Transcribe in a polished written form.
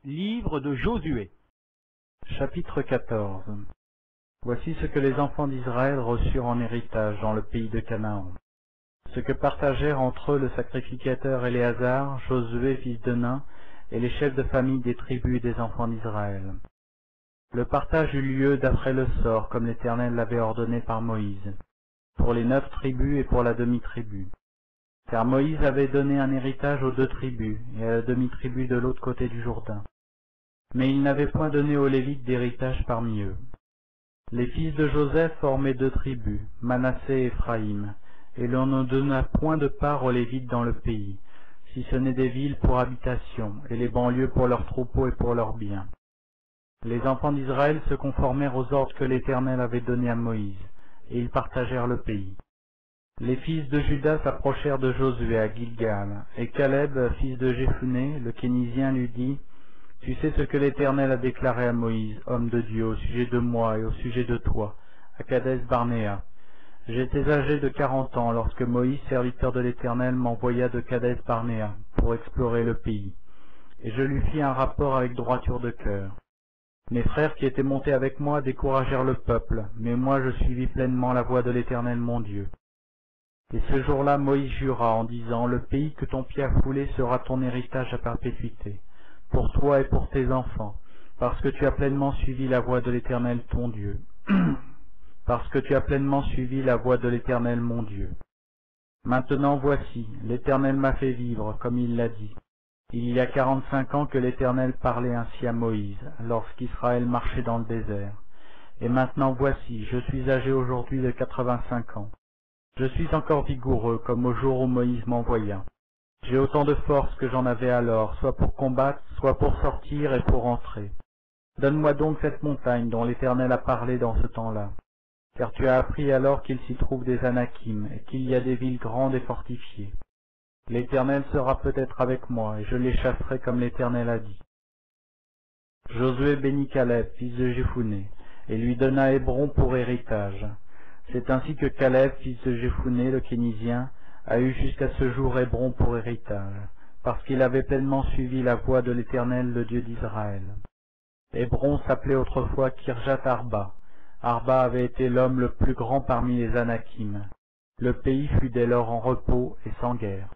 Livre de Josué. Chapitre 14. Voici ce que les enfants d'Israël reçurent en héritage dans le pays de Canaan. Ce que partagèrent entre eux le sacrificateur Éléazar, Josué fils de Nun, et les chefs de famille des tribus des enfants d'Israël. Le partage eut lieu d'après le sort, comme l'Éternel l'avait ordonné par Moïse, pour les 9 tribus et pour la demi-tribu. Car Moïse avait donné un héritage aux 2 tribus, et à la demi-tribu de l'autre côté du Jourdain. Mais il n'avait point donné aux Lévites d'héritage parmi eux. Les fils de Joseph formaient 2 tribus, Manassé et Éphraïm, et l'on ne donna point de part aux Lévites dans le pays, si ce n'est des villes pour habitation, et les banlieues pour leurs troupeaux et pour leurs biens. Les enfants d'Israël se conformèrent aux ordres que l'Éternel avait donnés à Moïse, et ils partagèrent le pays. Les fils de Juda s'approchèrent de Josué à Gilgal, et Caleb, fils de Jéphuné, le Kénisien, lui dit: « Tu sais ce que l'Éternel a déclaré à Moïse, homme de Dieu, au sujet de moi et au sujet de toi, à Kadès-Barnéa. J'étais âgé de 40 ans lorsque Moïse, serviteur de l'Éternel, m'envoya de Kadès-Barnéa pour explorer le pays, et je lui fis un rapport avec droiture de cœur. Mes frères qui étaient montés avec moi découragèrent le peuple, mais moi je suivis pleinement la voie de l'Éternel mon Dieu. Et ce jour-là Moïse jura en disant: « Le pays que ton pied a foulé sera ton héritage à perpétuité, pour toi et pour tes enfants, parce que tu as pleinement suivi la voie de l'Éternel ton Dieu. Parce que tu as pleinement suivi la voie de l'Éternel mon Dieu. Maintenant voici, l'Éternel m'a fait vivre, comme il l'a dit. Il y a 45 ans que l'Éternel parlait ainsi à Moïse, lorsqu'Israël marchait dans le désert. Et maintenant voici, je suis âgé aujourd'hui de 85 ans. Je suis encore vigoureux, comme au jour où Moïse m'envoya. J'ai autant de force que j'en avais alors, soit pour combattre, soit pour sortir et pour entrer. Donne-moi donc cette montagne dont l'Éternel a parlé dans ce temps-là. Car tu as appris alors qu'il s'y trouve des Anakim, et qu'il y a des villes grandes et fortifiées. L'Éternel sera peut-être avec moi, et je les chasserai comme l'Éternel a dit. » Josué bénit Caleb, fils de Jéphuné, et lui donna Hébron pour héritage. C'est ainsi que Caleb, fils de Jéphuné, le Kénisien, a eu jusqu'à ce jour Hébron pour héritage, parce qu'il avait pleinement suivi la voie de l'Éternel, le Dieu d'Israël. Hébron s'appelait autrefois Kirjat Arba. Arba avait été l'homme le plus grand parmi les Anakim. Le pays fut dès lors en repos et sans guerre.